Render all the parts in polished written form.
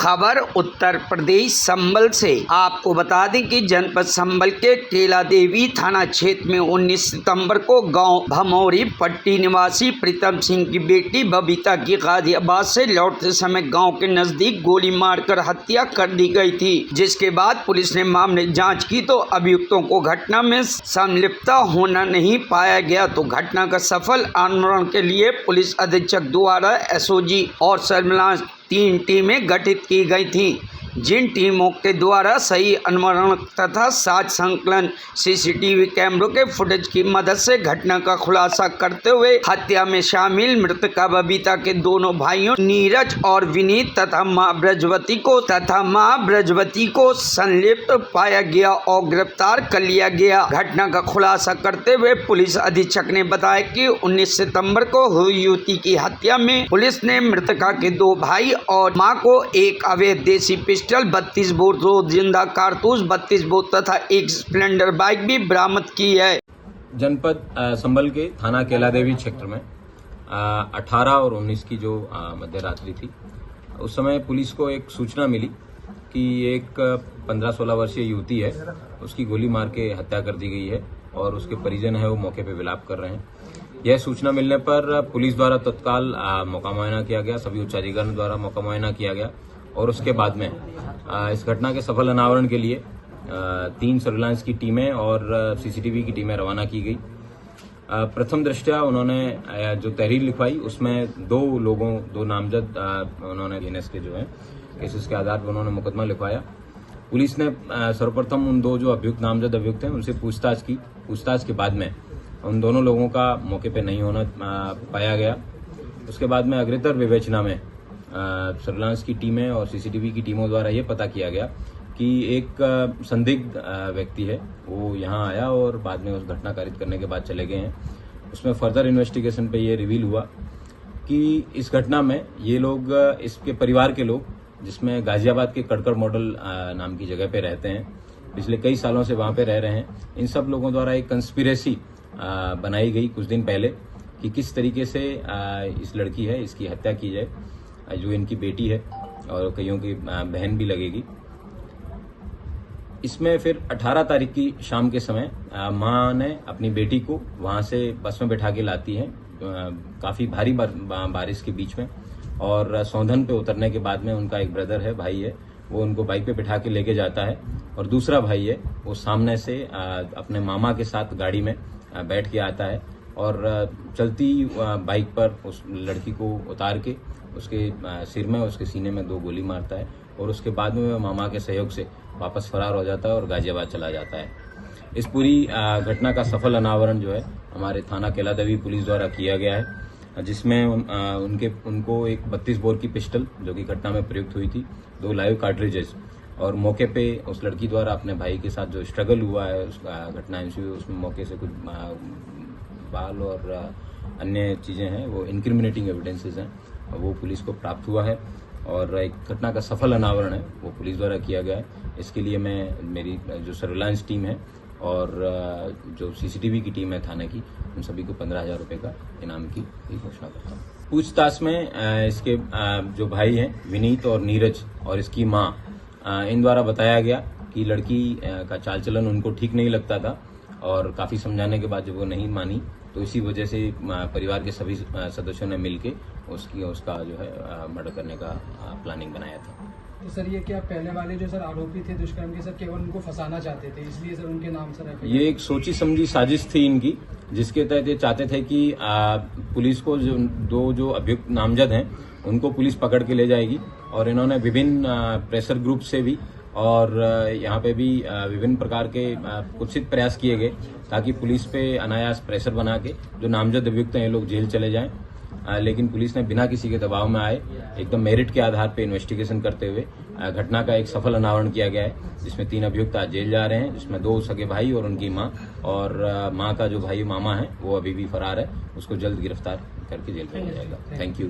खबर उत्तर प्रदेश संभल से। आपको बता दें कि जनपद संभल के केला देवी थाना क्षेत्र में 19 सितंबर को गांव भमौरी पट्टी निवासी प्रीतम सिंह की बेटी बबीता की गाजियाबाद से लौटते समय गांव के नजदीक गोली मारकर हत्या कर दी गई थी, जिसके बाद पुलिस ने मामले की जांच की तो अभियुक्तों को घटना में संलिप्त होना नहीं पाया गया। तो घटना का सफल अनुसंधान के लिए पुलिस अधीक्षक द्वारा एसओजी और सर्विलांस 3 टीमें गठित की गई थी, जिन टीमों के द्वारा सही अनुमान तथा साक्ष्य संकलन सीसीटीवी कैमरों के फुटेज की मदद से घटना का खुलासा करते हुए हत्या में शामिल मृतका बबीता के दोनों भाइयों नीरज और विनीत तथा मां ब्रजवती को संलिप्त पाया गया और गिरफ्तार कर लिया गया। घटना का खुलासा करते हुए पुलिस अधीक्षक ने बताया कि 19 सितंबर को हुई युवती की हत्या में पुलिस ने मृतका के 2 भाई और मां को एक अवैध देसी पिस्टल, 32 बोर 2 जिंदा कारतूस, 32 बोर तथा एक स्प्लेंडर बाइक भी बरामद की है। जनपद संभल के थाना केला देवी क्षेत्र में 18 और 19 की जो मध्य रात्रि थी, उस समय पुलिस को एक सूचना मिली कि एक 15-16 वर्षीय युवती है, उसकी गोली मार के हत्या कर दी गई है और उसके परिजन है वो मौके पे विलाप कर रहे हैं। यह सूचना मिलने पर पुलिस द्वारा तत्काल मौका मुआयना किया गया, सभी उच्चाधिकारियों द्वारा मौका मुआयना किया गया और उसके बाद में इस घटना के सफल अनावरण के लिए 3 सर्विलांस की टीमें और सीसीटीवी की टीमें रवाना की गई। प्रथम दृष्टया उन्होंने जो तहरीर लिखवाई उसमें 2 नामजद उन्होंने एनएस के जो है केसेस के आधार पर उन्होंने मुकदमा लिखवाया। पुलिस ने सर्वप्रथम उन 2 जो नामजद अभियुक्त हैं उनसे पूछताछ की। पूछताछ के बाद में उन दोनों लोगों का मौके पे नहीं होना पाया गया। उसके बाद में अग्रेतर विवेचना में सर्विलांस की टीमें और सीसीटीवी की टीमों द्वारा ये पता किया गया कि एक संदिग्ध व्यक्ति है वो यहाँ आया और बाद में उस घटना कारित करने के बाद चले गए हैं। उसमें फर्दर इन्वेस्टिगेशन पे ये रिवील हुआ कि इस घटना में ये लोग, इसके परिवार के लोग, जिसमें गाजियाबाद के कड़कड़ मॉडल नाम की जगह पे रहते हैं, पिछले कई सालों से वहाँ पे रह रहे हैं। इन सब लोगों द्वारा एक कंस्पिरेसी बनाई गई कुछ दिन पहले कि किस तरीके से इस लड़की है इसकी हत्या की जाए, जो इनकी बेटी है और कईयों की बहन भी लगेगी। इसमें फिर 18 तारीख की शाम के समय मां ने अपनी बेटी को वहां से बस में बैठा के लाती है, काफी भारी बारिश के बीच में, और सौंधन पे उतरने के बाद में उनका एक ब्रदर है, भाई है, वो उनको बाइक पे बैठा के लेके जाता है और दूसरा भाई है वो सामने से अपने मामा के साथ गाड़ी में बैठ के आता है और चलती बाइक पर उस लड़की को उतार के उसके सिर में, उसके सीने में 2 गोली मारता है और उसके बाद में मामा के सहयोग से वापस फरार हो जाता है और गाजियाबाद चला जाता है। इस पूरी घटना का सफल अनावरण जो है हमारे थाना केला देवी पुलिस द्वारा किया गया है, जिसमें उनको एक 32 बोर की पिस्टल जो कि घटना में प्रयुक्त हुई थी, 2 लाइव कार्ट्रिजेस और मौके पे उस लड़की द्वारा अपने भाई के साथ जो स्ट्रगल हुआ है, उस घटना उसमें मौके से कुछ बाल और अन्य चीजें हैं, वो इंक्रिमिनेटिंग एविडेंसेस हैं, वो पुलिस को प्राप्त हुआ है और एक घटना का सफल अनावरण है वो पुलिस द्वारा किया गया है। इसके लिए मैं, मेरी जो सर्विलांस टीम है और जो सीसीटीवी की टीम है थाने की, उन सभी को 15,000 रुपये का इनाम की घोषणा करता हूँ। पूछताछ में इसके जो भाई हैं विनीत और नीरज और इसकी माँ, इन द्वारा बताया गया कि लड़की का चाल चलन उनको ठीक नहीं लगता था और काफी समझाने के बाद जब वो नहीं मानी तो इसी वजह से परिवार के सभी सदस्यों ने मिलके उसका जो है मर्डर करने का प्लानिंग बनाया था। तो सर ये क्या पहले वाले जो सर आरोपी थे दुष्कर्म के, सर केवल उनको फंसाना चाहते थे, इसलिए सर उनके नाम सर ये एक सोची समझी साजिश थी इनकी, जिसके तहत ये चाहते थे कि पुलिस को जो अभियुक्त नामजद हैं उनको पुलिस पकड़ के ले जाएगी और इन्होंने विभिन्न प्रेशर ग्रुप से भी और यहाँ पे भी विभिन्न प्रकार के कुत्सित प्रयास किए गए ताकि पुलिस पे अनायास प्रेशर बना के जो नामजद अभियुक्त हैं ये लोग जेल चले जाएं। लेकिन पुलिस ने बिना किसी के दबाव में आए एकदम मेरिट के आधार पे इन्वेस्टिगेशन करते हुए घटना का एक सफल अनावरण किया गया है, जिसमें 3 अभियुक्त आज जेल जा रहे हैं, जिसमें 2 सगे भाई और उनकी मां, और मां का जो भाई मामा है वो अभी भी फरार है, उसको जल्द गिरफ्तार करके जेल भेजा जाएगा। Thank you.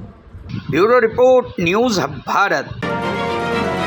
Bureau report, news hub Bharat.